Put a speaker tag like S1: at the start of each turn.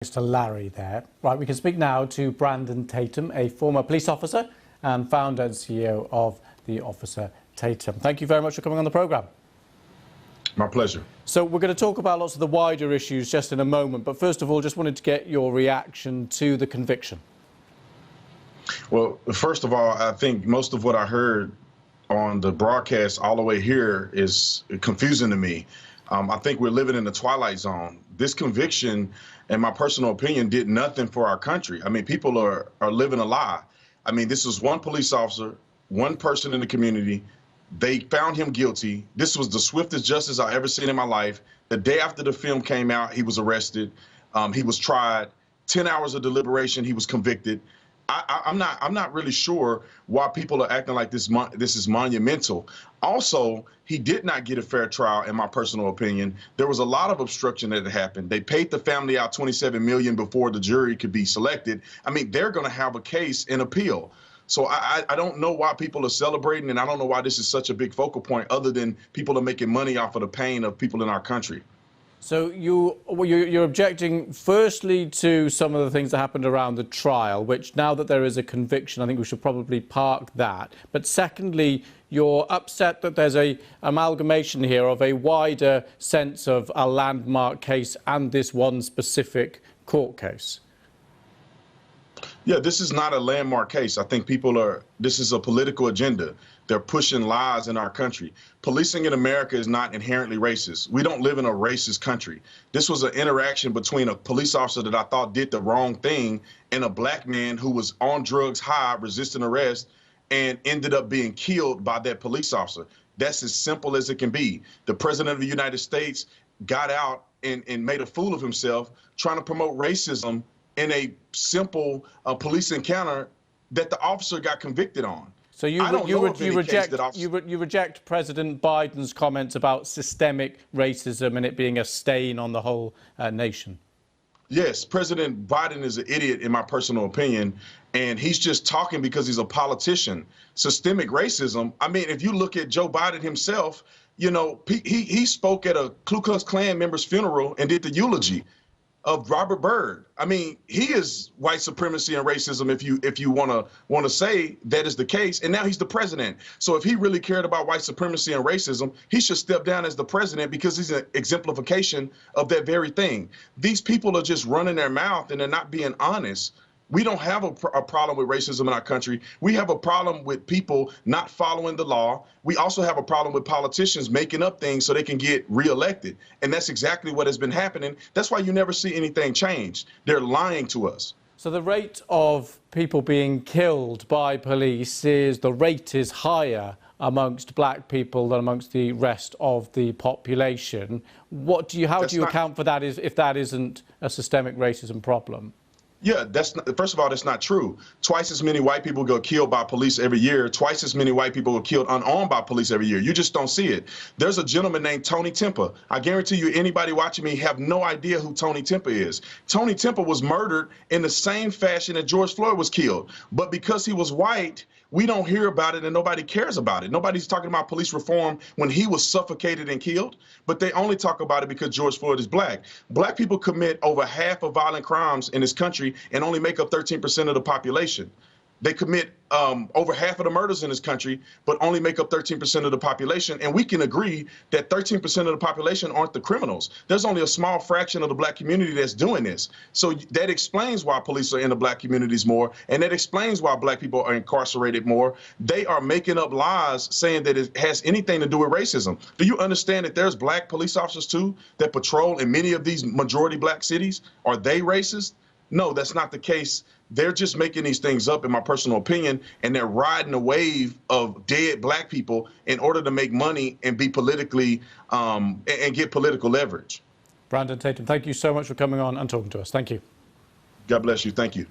S1: To Larry there. Right, we can speak now to Brandon Tatum, a former police officer and founder and CEO of the Officer Tatum. Thank you very much for coming on the programme.
S2: My pleasure.
S1: So we're going to talk about lots of the wider issues just in a moment, but first of all, just wanted to get your reaction to the conviction.
S2: Well, first of all, I think most of what I heard on the broadcast all the way here is confusing to me. I think we're living in the twilight zone. This conviction, in my personal opinion, did nothing for our country. I mean, people are living a lie. I mean, this was one police officer, one person in the community. They found him guilty. This was the swiftest justice I've ever seen in my life. The day after the film came out, he was arrested. He was tried. 10 hours of deliberation, he was convicted. I'm not really sure why people are acting like this is monumental. Also, he did not get a fair trial, in my personal opinion. There was a lot of obstruction that had happened. They paid the family out $27 million before the jury could be selected. I mean, they're going to have a case and appeal. So I don't know why people are celebrating, and I don't know why this is such a big focal point, other than people are making money off of the pain of people in our country.
S1: So you're objecting firstly to some of the things that happened around the trial, which now that there is a conviction, I think we should probably park that. But secondly, you're upset that there's a amalgamation here of a wider sense of a landmark case and this one specific court case.
S2: Yeah, this is not a landmark case. I think this is a political agenda. They're pushing lies in our country. Policing in America is not inherently racist. We don't live in a racist country. This was an interaction between a police officer that I thought did the wrong thing and a black man who was on drugs, high, resisting arrest, and ended up being killed by that police officer. That's as simple as it can be. The president of the United States got out and made a fool of himself trying to promote racism in a simple police encounter that the officer got convicted on.
S1: So you reject President Biden's comments about systemic racism and it being a stain on the whole nation?
S2: Yes, President Biden is an idiot, in my personal opinion, and he's just talking because he's a politician. Systemic racism, I mean, if you look at Joe Biden himself, you know, he spoke at a Ku Klux Klan member's funeral and did the eulogy of Robert Byrd. I mean, he is white supremacy and racism, if you want to say that is the case. And now he's the president. So if he really cared about white supremacy and racism, he should step down as the president because he's an exemplification of that very thing. These people are just running their mouth and they're not being honest. We don't have a problem with racism in our country. We have a problem with people not following the law. We also have a problem with politicians making up things so they can get reelected. And that's exactly what has been happening. That's why you never see anything change. They're lying to us.
S1: So the rate of people being killed by police is higher amongst black people than amongst the rest of the population. How do you account for that if that isn't a systemic racism problem?
S2: Yeah, first of all, that's not true. Twice as many white people get killed by police every year. Twice as many white people get killed unarmed by police every year. You just don't see it. There's a gentleman named Tony Timpa. I guarantee you anybody watching me have no idea who Tony Timpa is. Tony Timpa was murdered in the same fashion that Gorge Floyd was killed. But because he was white, we don't hear about it and nobody cares about it. Nobody's talking about police reform when he was suffocated and killed, but they only talk about it because Gorge Floyd is black. Black people commit over half of violent crimes in this country and only make up 13% of the population. They commit over half of the murders in this country, but only make up 13% of the population. And we can agree that 13% of the population aren't the criminals. There's only a small fraction of the black community that's doing this. So that explains why police are in the black communities more, and that explains why black people are incarcerated more. They are making up lies saying that it has anything to do with racism. Do you understand that there's black police officers too that patrol in many of these majority black cities? Are they racist? No, that's not the case. They're just making these things up, in my personal opinion, and they're riding a wave of dead black people in order to make money and be politically and get political leverage.
S1: Brandon Tatum, thank you so much for coming on and talking to us. Thank you.
S2: God bless you. Thank you.